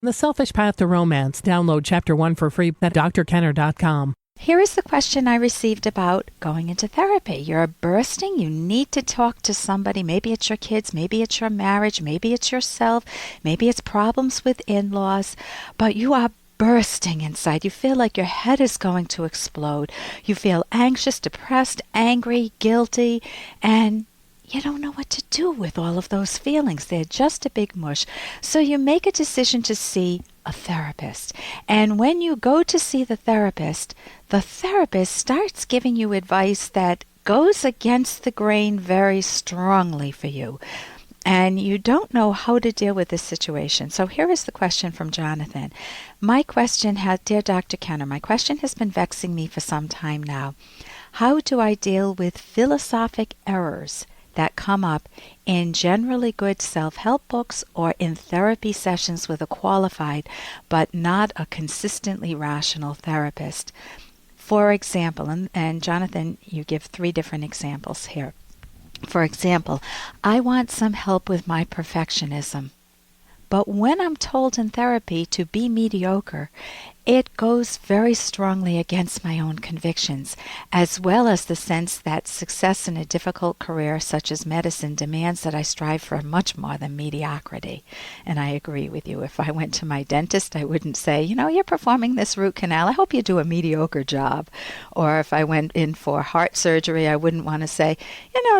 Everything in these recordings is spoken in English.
The Selfish Path to Romance. Download Chapter 1 for free at drkenner.com. Here is the question I received about going into therapy. You're bursting. You need to talk to somebody. Maybe it's your kids. Maybe it's your marriage. Maybe it's yourself. Maybe it's problems with in-laws. But you are bursting inside. You feel like your head is going to explode. You feel anxious, depressed, angry, guilty, and you don't know what to do with all of those feelings. They're just a big mush. So you make a decision to see a therapist. And when you go to see the therapist starts giving you advice that goes against the grain very strongly for you. And you don't know how to deal with this situation. So here is the question from Jonathan. Dear Dr. Kenner, my question has been vexing me for some time now. How do I deal with philosophic errors that come up in generally good self-help books or in therapy sessions with a qualified but not a consistently rational therapist? For example, and Jonathan, you give 3 different examples here. For example, I want some help with my perfectionism. But when I'm told in therapy to be mediocre, it goes very strongly against my own convictions, as well as the sense that success in a difficult career such as medicine demands that I strive for much more than mediocrity. And I agree with you. If I went to my dentist, I wouldn't say, you're performing this root canal. I hope you do a mediocre job. Or if I went in for heart surgery, I wouldn't want to say,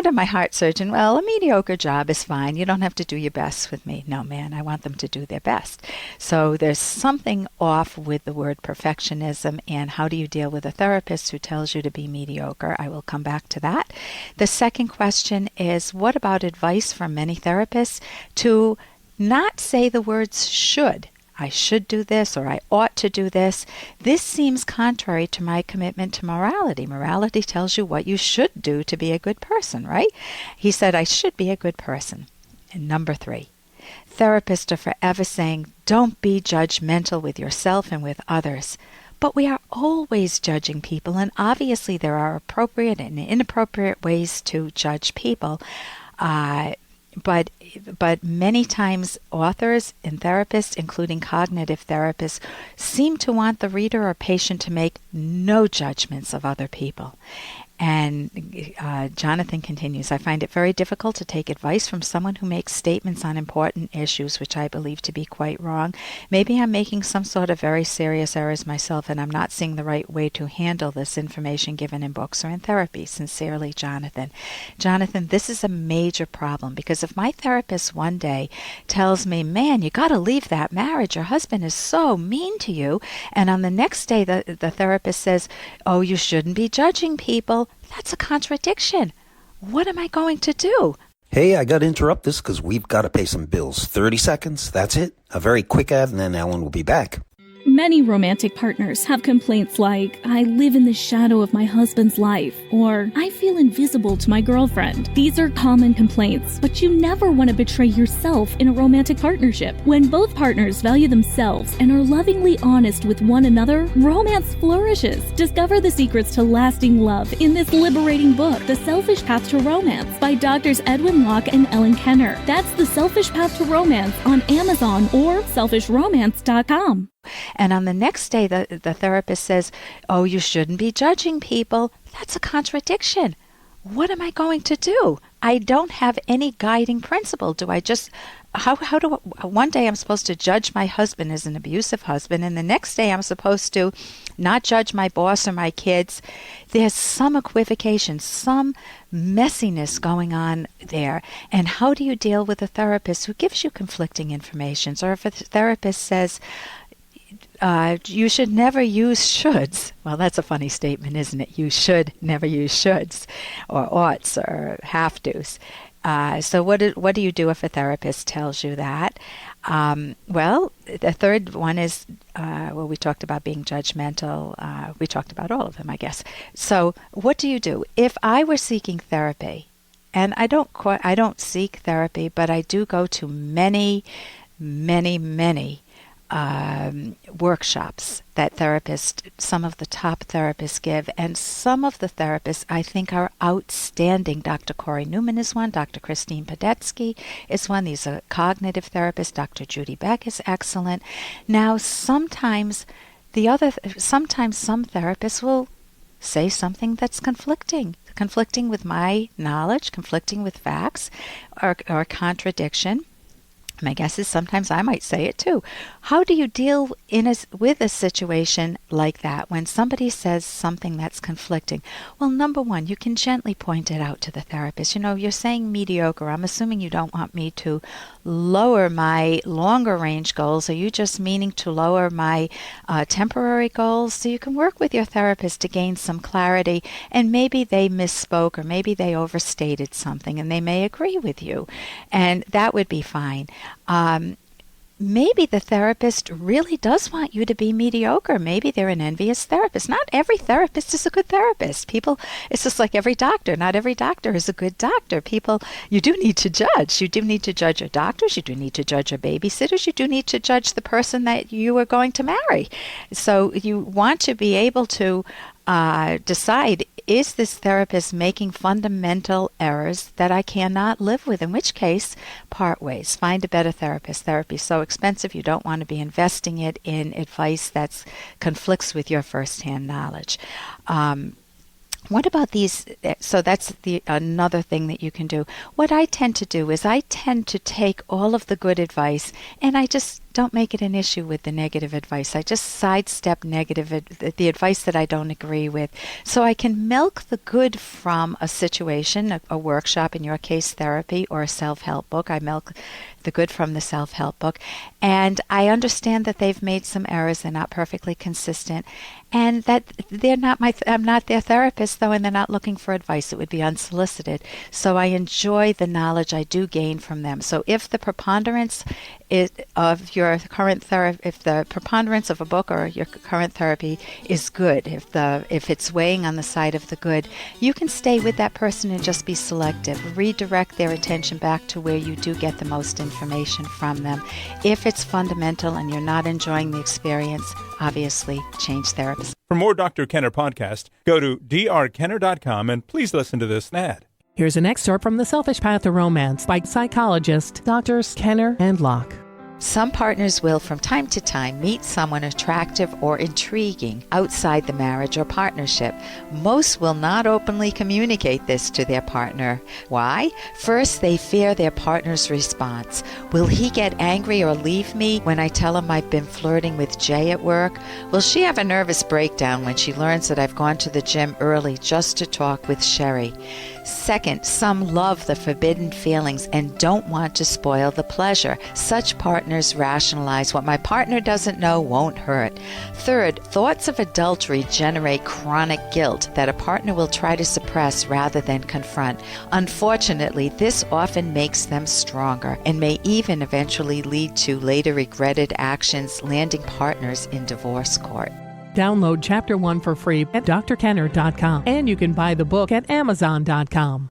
to my heart surgeon, well, a mediocre job is fine. You don't have to do your best with me. No, man, I want them to do their best. So there's something off with the word perfectionism, and how do you deal with a therapist who tells you to be mediocre? I will come back to that. The second question is, what about advice from many therapists to not say the words should? I should do this, or I ought to do this. This seems contrary to my commitment to morality. Morality tells you what you should do to be a good person, right? He said, I should be a good person. And number 3. Therapists are forever saying, don't be judgmental with yourself and with others. But we are always judging people, and obviously there are appropriate and inappropriate ways to judge people. But many times authors and therapists, including cognitive therapists, seem to want the reader or patient to make no judgments of other people. And Jonathan continues, I find it very difficult to take advice from someone who makes statements on important issues, which I believe to be quite wrong. Maybe I'm making some sort of very serious errors myself, and I'm not seeing the right way to handle this information given in books or in therapy. Sincerely, Jonathan. Jonathan, this is a major problem, because if my therapist one day tells me, man, you got to leave that marriage, your husband is so mean to you, and on the next day the therapist says, oh, you shouldn't be judging people, that's a contradiction. What am I going to do? Hey, I got to interrupt this because we've got to pay some bills. 30 seconds, that's it. A very quick ad, and then Ellen will be back. Many romantic partners have complaints like, I live in the shadow of my husband's life, or I feel invisible to my girlfriend. These are common complaints, but you never want to betray yourself in a romantic partnership. When both partners value themselves and are lovingly honest with one another, romance flourishes. Discover the secrets to lasting love in this liberating book, The Selfish Path to Romance, by Drs. Edwin Locke and Ellen Kenner. That's The Selfish Path to Romance on Amazon or selfishromance.com. And on the next day, the therapist says, oh, you shouldn't be judging people. That's a contradiction. What am I going to do? I don't have any guiding principle. Do I just, one day I'm supposed to judge my husband as an abusive husband, and the next day I'm supposed to not judge my boss or my kids. There's some equivocation, some messiness going on there. And how do you deal with a therapist who gives you conflicting information? Or if a therapist says, you should never use shoulds. Well, that's a funny statement, isn't it? You should never use shoulds or oughts or have-tos. So what do you do if a therapist tells you that? Well, the third one is, we talked about being judgmental. We talked about all of them, I guess. So what do you do? If I were seeking therapy, and I don't seek therapy, but I do go to many workshops that some of the top therapists give, and some of the therapists I think are outstanding. Dr. Corey Newman is one, Dr. Christine Podetsky is one. These are cognitive therapists. Dr. Judy Beck is excellent. Now, sometimes some therapists will say something that's conflicting with my knowledge, conflicting with facts, or contradiction. My guess is sometimes I might say it too. How do you deal with a situation like that when somebody says something that's conflicting? Well, number one, you can gently point it out to the therapist. You're saying mediocre. I'm assuming you don't want me to lower my longer range goals. Are you just meaning to lower my temporary goals? So you can work with your therapist to gain some clarity, and maybe they misspoke or maybe they overstated something and they may agree with you, and that would be fine. Maybe the therapist really does want you to be mediocre. Maybe they're an envious therapist. Not every therapist is a good therapist. It's just like every doctor. Not every doctor is a good doctor. You do need to judge. You do need to judge your doctors. You do need to judge your babysitters. You do need to judge the person that you are going to marry. So you want to be able to decide, is this therapist making fundamental errors that I cannot live with? In which case, part ways. Find a better therapist. Therapy is so expensive, you don't want to be investing it in advice that conflicts with your firsthand knowledge. What about these? So that's another thing that you can do. What I tend to do is I tend to take all of the good advice and I just don't make it an issue with the negative advice. I just sidestep the advice that I don't agree with. So I can milk the good from a situation, a workshop, in your case therapy, or a self-help book. I milk the good from the self-help book. And I understand that they've made some errors. They're not perfectly consistent. And that I'm not their therapist, though, and they're not looking for advice. It would be unsolicited. So I enjoy the knowledge I do gain from them. So if the preponderance of your current if the preponderance of a book or your current therapy is good, if it's weighing on the side of the good, you can stay with that person and just be selective. Redirect their attention back to where you do get the most information from them. If it's fundamental and you're not enjoying the experience, obviously change therapists. For more Dr. Kenner podcast, go to drkenner.com and please listen to this ad. Here's an excerpt from The Selfish Path to Romance by psychologist Drs. Kenner and Locke. Some partners will from time to time meet someone attractive or intriguing outside the marriage or partnership. Most will not openly communicate this to their partner. Why? First, they fear their partner's response. Will he get angry or leave me when I tell him I've been flirting with Jay at work? Will she have a nervous breakdown when she learns that I've gone to the gym early just to talk with Sherry? Second, some love the forbidden feelings and don't want to spoil the pleasure. Such partners rationalize, what my partner doesn't know won't hurt. Third, thoughts of adultery generate chronic guilt that a partner will try to suppress rather than confront. Unfortunately, this often makes them stronger and may even eventually lead to later regretted actions, landing partners in divorce court. Download Chapter 1 for free at drkenner.com, and you can buy the book at amazon.com.